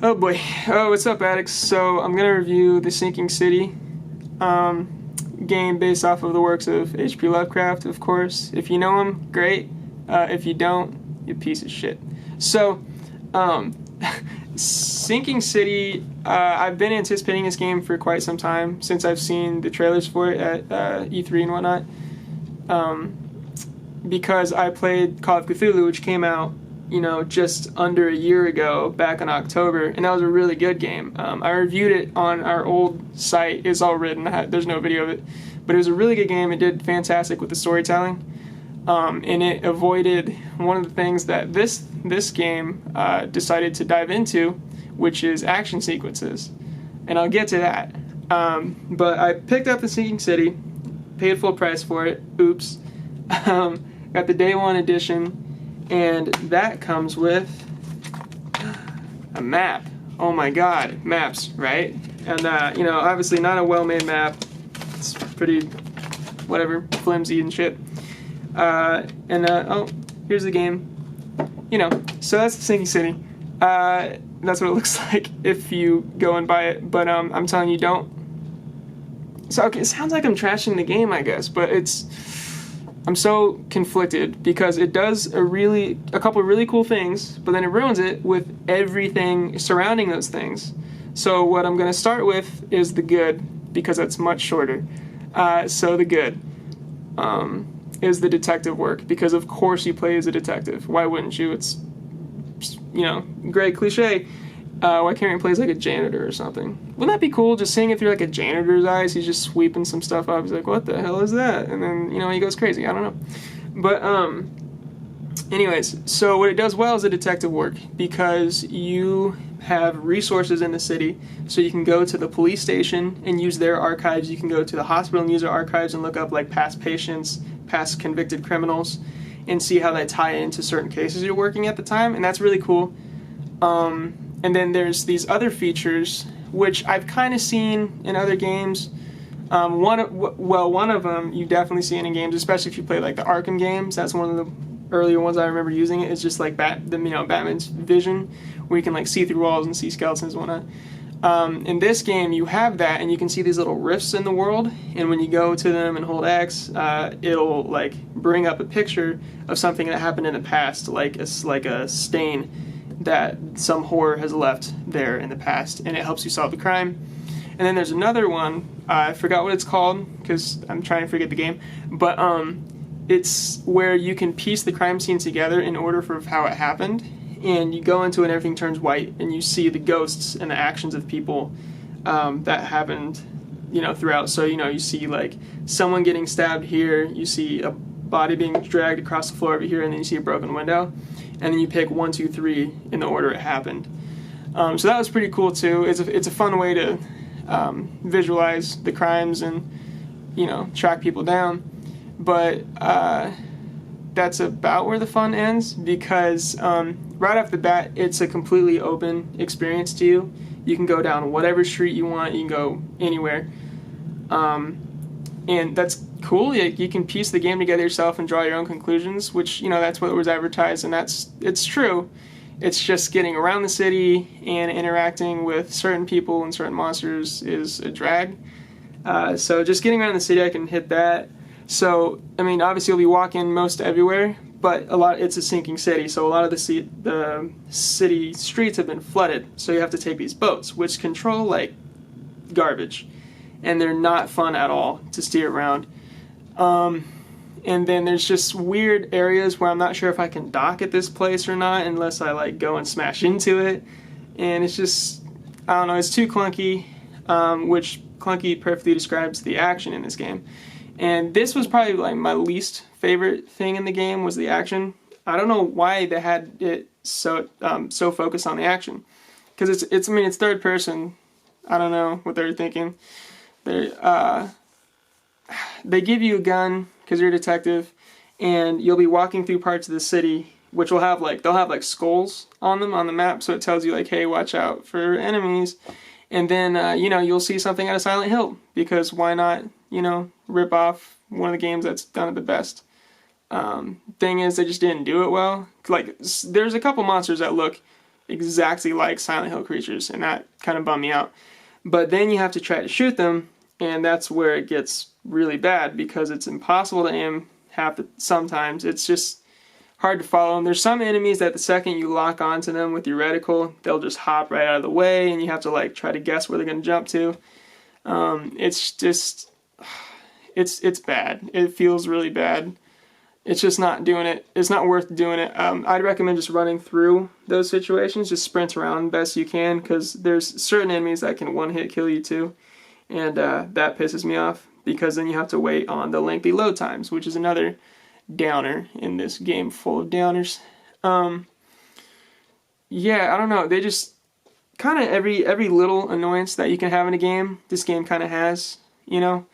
Oh boy. Oh, what's up, Addicts? So I'm gonna review the Sinking City game based off of the works of H.P. Lovecraft, of course. If you know him, great. If you don't, you piece of shit. So, um, Sinking City, I've been anticipating this game for quite some time since I've seen the trailers for it at E3 and whatnot. Because I played Call of Cthulhu, which came out, just under a year ago, back in October, and that was a really good game. I reviewed it on our old site. It's all written. There's no video of it, but it was a really good game. It did fantastic with the storytelling, and it avoided one of the things that this game decided to dive into, which is action sequences, and I'll get to that. But I picked up the Sinking City, paid full price for it. Oops. Got the day one edition. And that comes with a map. Oh my god, maps, right? And, obviously not a well-made map. It's pretty, whatever, flimsy and shit. Oh, here's the game. So that's the Sinking City. That's what it looks like if you go and buy it. But I'm telling you, don't. So, okay, it sounds like I'm trashing the game, I guess, but I'm so conflicted because it does a couple of really cool things, but then it ruins it with everything surrounding those things. So what I'm going to start with is the good, because that's much shorter. So the good is the detective work, because of course you play as a detective. Why wouldn't you? It's, great cliche. Why can't he play as like a janitor or something? Wouldn't that be cool? Just seeing it through like a janitor's eyes. He's just sweeping some stuff up. He's like, what the hell is that? And then, he goes crazy. I don't know. But, anyways, so what it does well is the detective work, because you have resources in the city. So you can go to the police station and use their archives. You can go to the hospital and use their archives and look up like past patients, past convicted criminals, and see how they tie into certain cases you're working at the time. And that's really cool. And then there's these other features, which I've kind of seen in other games. One of them you definitely see in games, especially if you play like the Arkham games. That's one of the earlier ones I remember using it. It's just like Batman's vision, where you can like see through walls and see skeletons and whatnot. In this game, you have that, and you can see these little rifts in the world. And when you go to them and hold X, it'll like bring up a picture of something that happened in the past, like a stain that some horror has left there in the past, and it helps you solve the crime. And then there's another one, I forgot what it's called because I'm trying to forget the game, but it's where you can piece the crime scene together in order for how it happened, and you go into it and everything turns white, and you see the ghosts and the actions of people that happened throughout. So you see like someone getting stabbed here, you see a body being dragged across the floor over here, and then you see a broken window. And then you pick 1, 2, 3 in the order it happened. So that was pretty cool too. It's a fun way to visualize the crimes and track people down. But that's about where the fun ends, because right off the bat it's a completely open experience to you. You can go down whatever street you want. You can go anywhere. And that's cool. You can piece the game together yourself and draw your own conclusions, which, that's what was advertised, and it's true. It's just getting around the city and interacting with certain people and certain monsters is a drag. So just getting around the city, I can hit that. So, obviously you'll be walking most everywhere, but it's a sinking city, so a lot of the city streets have been flooded, so you have to take these boats, which control like garbage. And they're not fun at all to steer around. And then there's just weird areas where I'm not sure if I can dock at this place or not unless I like go and smash into it. And it's just, I don't know, it's too clunky, which clunky perfectly describes the action in this game. And this was probably like my least favorite thing in the game, was the action. I don't know why they had it so focused on the action, because it's third person. I don't know what they're thinking. They give you a gun because you're a detective, and you'll be walking through parts of the city which they'll have skulls on them on the map, so it tells you like, hey, watch out for enemies. And then you'll see something at a Silent Hill, because why not rip off one of the games that's done it the best. Thing is, they just didn't do it well. Like, there's a couple monsters that look exactly like Silent Hill creatures, and that kind of bummed me out. But then you have to try to shoot them, and that's where it gets really bad because it's impossible to aim sometimes. It's just hard to follow them. There's some enemies that the second you lock onto them with your reticle, they'll just hop right out of the way, and you have to like try to guess where they're going to jump to. It's just, it's bad. It feels really bad. It's just not doing it. It's not worth doing it. I'd recommend just running through those situations. Just sprint around best you can, because there's certain enemies that can one-hit kill you too, and that pisses me off because then you have to wait on the lengthy load times, which is another downer in this game full of downers. Yeah, I don't know. They just kind of every little annoyance that you can have in a game, this game kind of has. You know.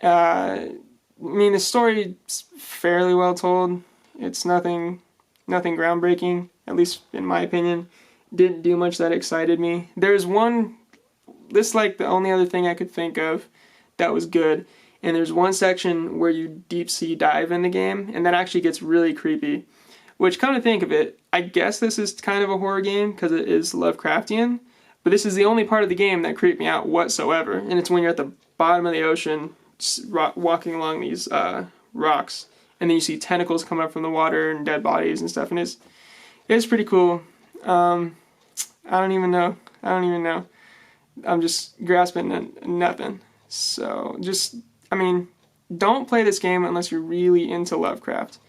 I mean, the story's fairly well told. It's nothing groundbreaking, at least in my opinion. Didn't do much that excited me. There's like the only other thing I could think of that was good. And there's one section where you deep sea dive in the game, and that actually gets really creepy. Which, come to think of it, I guess this is kind of a horror game because it is Lovecraftian. But this is the only part of the game that creeped me out whatsoever. And it's when you're at the bottom of the ocean, walking along these rocks, and then you see tentacles come up from the water and dead bodies and stuff, and it's pretty cool. I don't even know. I'm just grasping at nothing. So I mean, don't play this game unless you're really into Lovecraft,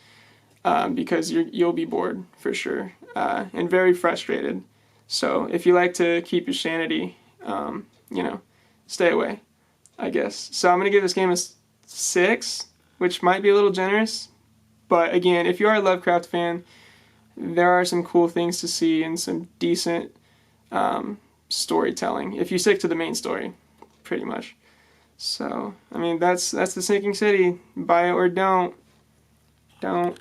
because you'll be bored for sure, and very frustrated. So if you like to keep your sanity, stay away, I guess. So I'm going to give this game a 6, which might be a little generous. But again, if you are a Lovecraft fan, there are some cool things to see and some decent storytelling, if you stick to the main story, pretty much. So, I mean, that's The Sinking City. Buy it or don't. Don't.